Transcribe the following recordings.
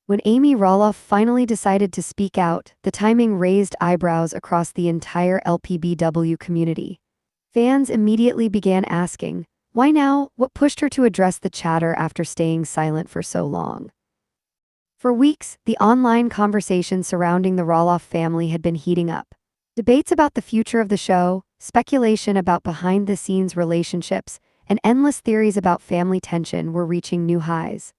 When Amy Roloff finally decided to speak out, the timing raised eyebrows across the entire LPBW community. Fans immediately began asking, why now? What pushed her to address the chatter after staying silent for so long? For weeks, the online conversation surrounding the Roloff family had been heating up. Debates about the future of the show, speculation about behind-the-scenes relationships, and endless theories about family tension were reaching new highs.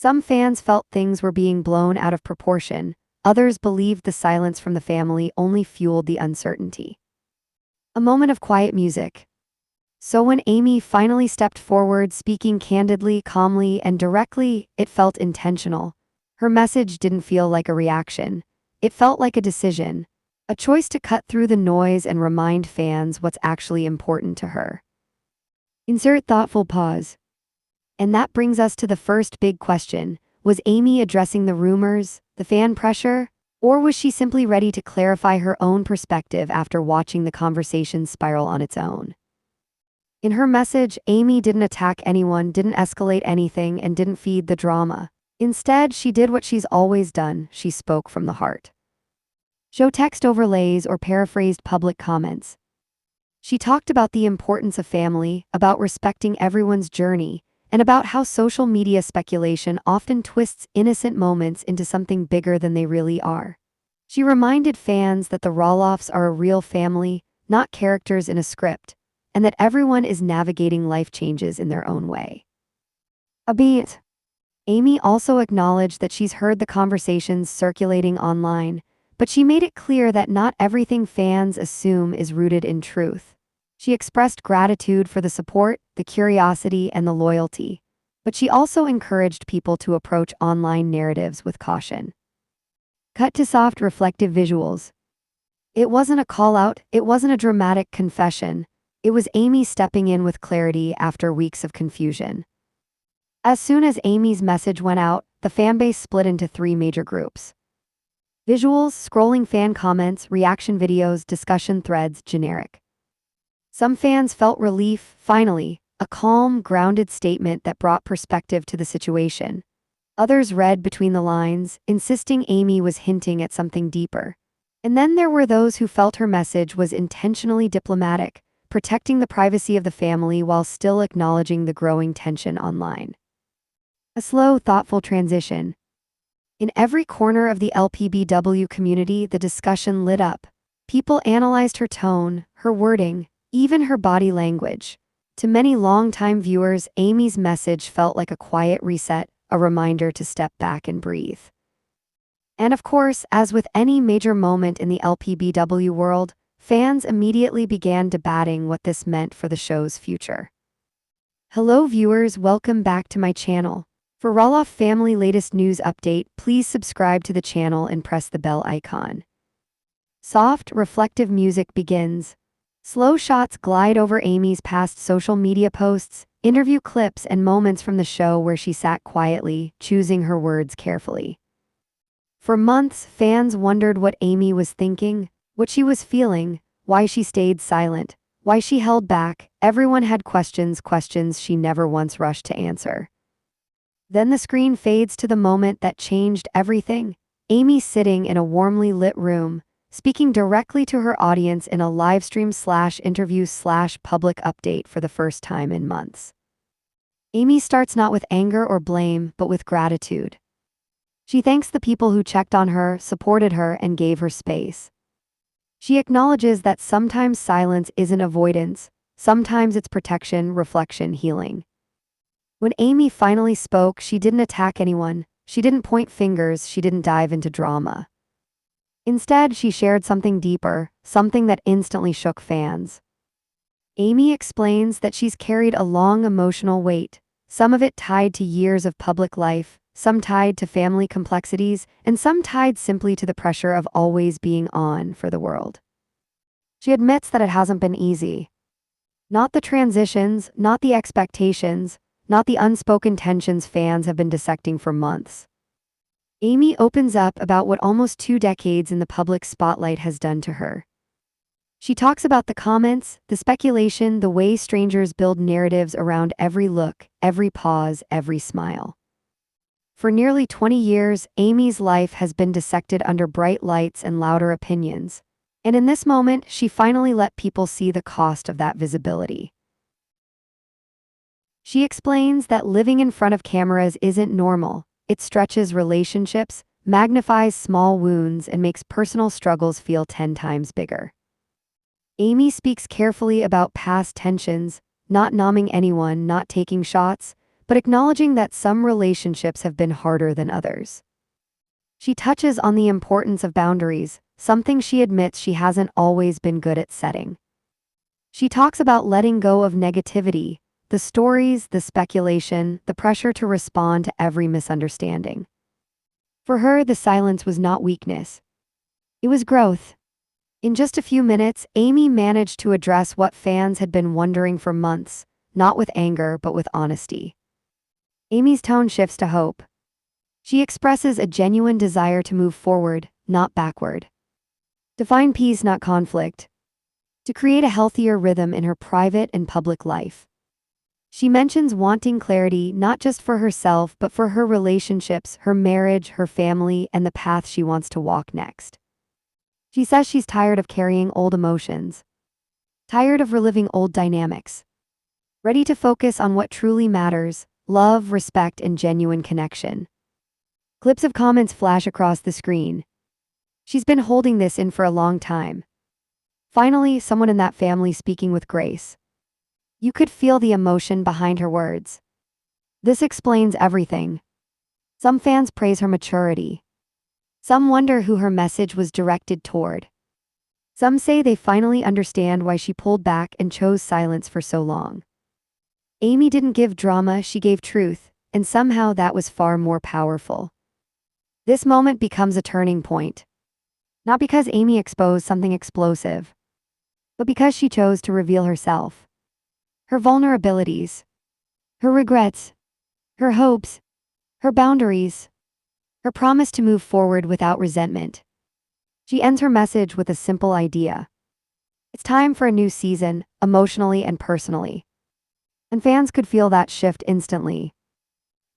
Some fans felt things were being blown out of proportion, others believed the silence from the family only fueled the uncertainty. A moment of quiet music. So when Amy finally stepped forward, speaking candidly, calmly, and directly, it felt intentional. Her message didn't feel like a reaction. It felt like a decision, a choice to cut through the noise and remind fans what's actually important to her. Insert thoughtful pause. And that brings us to the first big question. Was Amy addressing the rumors, the fan pressure, or was she simply ready to clarify her own perspective after watching the conversation spiral on its own? In her message, Amy didn't attack anyone, didn't escalate anything, and didn't feed the drama. Instead, she did what she's always done. She spoke from the heart. Show text overlays or paraphrased public comments. She talked about the importance of family, about respecting everyone's journey, and about how social media speculation often twists innocent moments into something bigger than they really are. She reminded fans that the Roloffs are a real family, not characters in a script, and that everyone is navigating life changes in their own way. Albeit, Amy also acknowledged that she's heard the conversations circulating online, but she made it clear that not everything fans assume is rooted in truth. She expressed gratitude for the support, the curiosity, and the loyalty, but she also encouraged people to approach online narratives with caution. Cut to soft, reflective visuals. It wasn't a call-out, it wasn't a dramatic confession. It was Amy stepping in with clarity after weeks of confusion. As soon as Amy's message went out, the fanbase split into three major groups. Visuals, scrolling fan comments, reaction videos, discussion threads, generic. Some fans felt relief, finally, a calm, grounded statement that brought perspective to the situation. Others read between the lines, insisting Amy was hinting at something deeper. And then there were those who felt her message was intentionally diplomatic, protecting the privacy of the family while still acknowledging the growing tension online. A slow, thoughtful transition. In every corner of the LPBW community, the discussion lit up. People analyzed her tone, her wording, even her body language. To many longtime viewers, Amy's message felt like a quiet reset, a reminder to step back and breathe. And of course, as with any major moment in the LPBW world, fans immediately began debating what this meant for the show's future. Hello viewers, welcome back to my channel. For Roloff family latest news update, please subscribe to the channel and press the bell icon. Soft, reflective music begins. Slow shots glide over Amy's past social media posts, interview clips, and moments from the show where she sat quietly, choosing her words carefully. For months, fans wondered what Amy was thinking, what she was feeling, why she stayed silent, why she held back. Everyone had questions she never once rushed to answer. Then the screen fades to the moment that changed everything. Amy sitting in a warmly lit room, speaking directly to her audience in a livestream/interview/public update for the first time in months. Amy starts not with anger or blame, but with gratitude. She thanks the people who checked on her, supported her, and gave her space. She acknowledges that sometimes silence isn't avoidance, sometimes it's protection, reflection, healing. When Amy finally spoke, she didn't attack anyone, she didn't point fingers, she didn't dive into drama. Instead, she shared something deeper, something that instantly shook fans. Amy explains that she's carried a long emotional weight, some of it tied to years of public life, some tied to family complexities, and some tied simply to the pressure of always being on for the world. She admits that it hasn't been easy. Not the transitions, not the expectations, not the unspoken tensions fans have been dissecting for months. Amy opens up about what almost 2 decades in the public spotlight has done to her. She talks about the comments, the speculation, the way strangers build narratives around every look, every pause, every smile. For nearly 20 years, Amy's life has been dissected under bright lights and louder opinions. And in this moment, she finally let people see the cost of that visibility. She explains that living in front of cameras isn't normal. It stretches relationships, magnifies small wounds, and makes personal struggles feel 10 times bigger. Amy speaks carefully about past tensions, not numbing anyone, not taking shots, but acknowledging that some relationships have been harder than others. She touches on the importance of boundaries, something she admits she hasn't always been good at setting. She talks about letting go of negativity, the stories, the speculation, the pressure to respond to every misunderstanding. For her, the silence was not weakness. It was growth. In just a few minutes, Amy managed to address what fans had been wondering for months, not with anger, but with honesty. Amy's tone shifts to hope. She expresses a genuine desire to move forward, not backward. To find peace, not conflict. To create a healthier rhythm in her private and public life. She mentions wanting clarity not just for herself but for her relationships, her marriage, her family, and the path she wants to walk next. She says she's tired of carrying old emotions. Tired of reliving old dynamics. Ready to focus on what truly matters: love, respect, and genuine connection. Clips of comments flash across the screen. She's been holding this in for a long time. Finally, someone in that family speaking with grace. You could feel the emotion behind her words. This explains everything. Some fans praise her maturity. Some wonder who her message was directed toward. Some say they finally understand why she pulled back and chose silence for so long. Amy didn't give drama, she gave truth, and somehow that was far more powerful. This moment becomes a turning point. Not because Amy exposed something explosive, but because she chose to reveal herself. Her vulnerabilities. Her regrets. Her hopes. Her boundaries. Her promise to move forward without resentment. She ends her message with a simple idea. It's time for a new season, emotionally and personally. And fans could feel that shift instantly.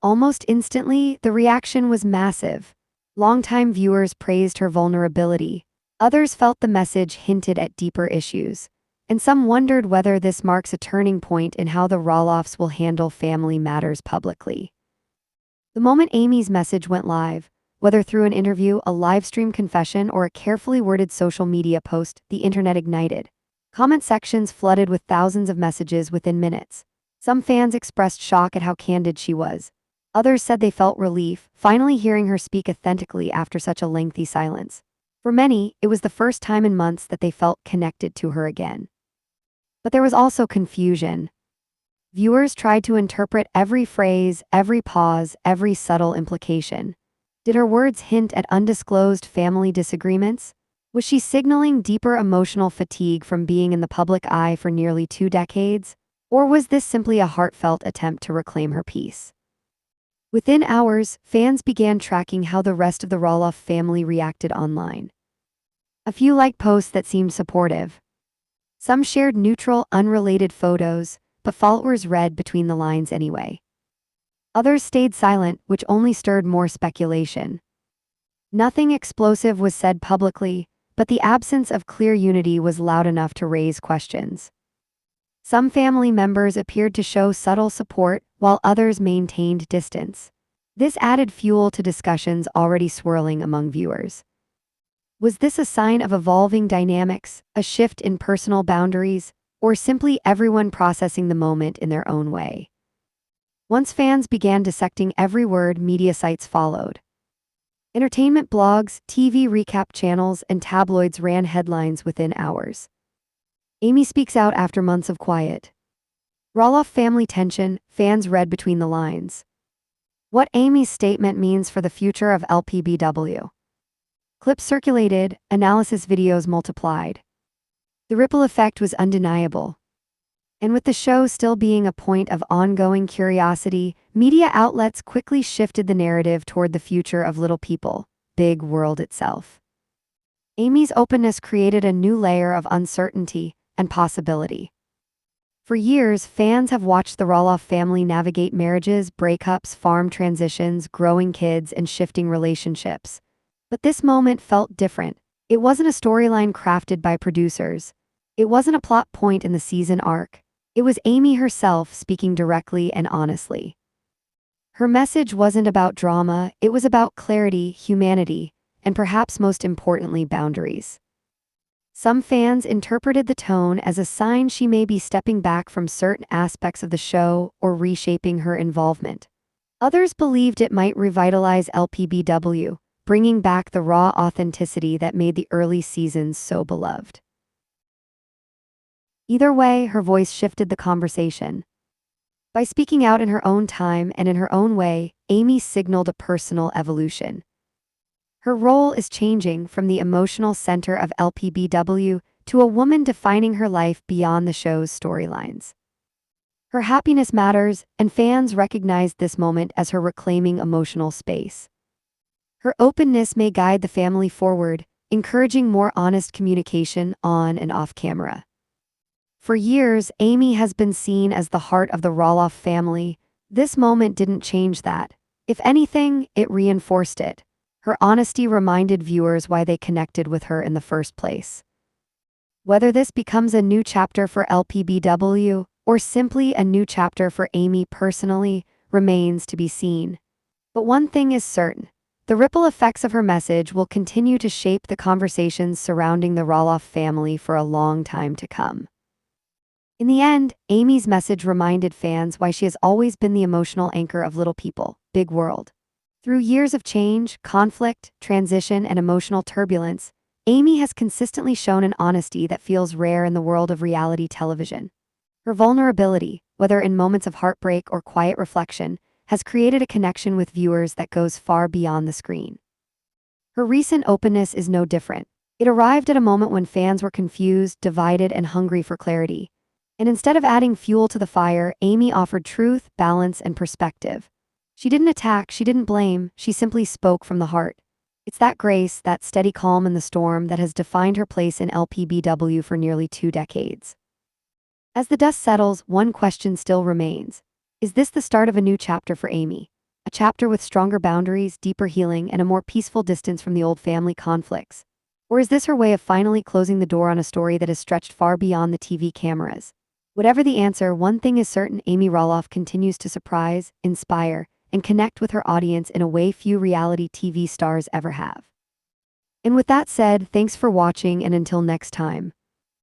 Almost instantly, the reaction was massive. Longtime viewers praised her vulnerability. Others felt the message hinted at deeper issues. And some wondered whether this marks a turning point in how the Roloffs will handle family matters publicly. The moment Amy's message went live, whether through an interview, a live stream confession, or a carefully worded social media post, the internet ignited. Comment sections flooded with thousands of messages within minutes. Some fans expressed shock at how candid she was. Others said they felt relief, finally hearing her speak authentically after such a lengthy silence. For many, it was the first time in months that they felt connected to her again. But there was also confusion. Viewers tried to interpret every phrase, every pause, every subtle implication. Did her words hint at undisclosed family disagreements? Was she signaling deeper emotional fatigue from being in the public eye for nearly 2 decades? Or was this simply a heartfelt attempt to reclaim her peace? Within hours, fans began tracking how the rest of the Roloff family reacted online. A few liked posts that seemed supportive. Some shared neutral, unrelated photos, but followers read between the lines anyway. Others stayed silent, which only stirred more speculation. Nothing explosive was said publicly, but the absence of clear unity was loud enough to raise questions. Some family members appeared to show subtle support, while others maintained distance. This added fuel to discussions already swirling among viewers. Was this a sign of evolving dynamics, a shift in personal boundaries, or simply everyone processing the moment in their own way? Once fans began dissecting every word, media sites followed. Entertainment blogs, TV recap channels, and tabloids ran headlines within hours. Amy speaks out after months of quiet. Roloff family tension, fans read between the lines. What Amy's statement means for the future of LPBW. Clips circulated, analysis videos multiplied. The ripple effect was undeniable. And with the show still being a point of ongoing curiosity, media outlets quickly shifted the narrative toward the future of Little People, Big World itself. Amy's openness created a new layer of uncertainty and possibility. For years, fans have watched the Roloff family navigate marriages, breakups, farm transitions, growing kids, and shifting relationships. But this moment felt different. It wasn't a storyline crafted by producers. It wasn't a plot point in the season arc. It was Amy herself speaking directly and honestly. Her message wasn't about drama, it was about clarity, humanity, and perhaps most importantly, boundaries. Some fans interpreted the tone as a sign she may be stepping back from certain aspects of the show or reshaping her involvement. Others believed it might revitalize LPBW, bringing back the raw authenticity that made the early seasons so beloved. Either way, her voice shifted the conversation. By speaking out in her own time and in her own way, Amy signaled a personal evolution. Her role is changing from the emotional center of LPBW to a woman defining her life beyond the show's storylines. Her happiness matters, and fans recognized this moment as her reclaiming emotional space. Her openness may guide the family forward, encouraging more honest communication on and off camera. For years, Amy has been seen as the heart of the Roloff family. This moment didn't change that. If anything, it reinforced it. Her honesty reminded viewers why they connected with her in the first place. Whether this becomes a new chapter for LPBW or simply a new chapter for Amy personally remains to be seen. But one thing is certain. The ripple effects of her message will continue to shape the conversations surrounding the Roloff family for a long time to come. In the end, Amy's message reminded fans why she has always been the emotional anchor of Little People, Big World. Through years of change, conflict, transition, and emotional turbulence, Amy has consistently shown an honesty that feels rare in the world of reality television. Her vulnerability, whether in moments of heartbreak or quiet reflection, has created a connection with viewers that goes far beyond the screen. Her recent openness is no different. It arrived at a moment when fans were confused, divided, and hungry for clarity. And instead of adding fuel to the fire, Amy offered truth, balance, and perspective. She didn't attack, she didn't blame, she simply spoke from the heart. It's that grace, that steady calm in the storm that has defined her place in LPBW for nearly 2 decades. As the dust settles, one question still remains. Is this the start of a new chapter for Amy? A chapter with stronger boundaries, deeper healing, and a more peaceful distance from the old family conflicts? Or is this her way of finally closing the door on a story that has stretched far beyond the TV cameras? Whatever the answer, one thing is certain: Amy Roloff continues to surprise, inspire, and connect with her audience in a way few reality TV stars ever have. And with that said, thanks for watching, and until next time.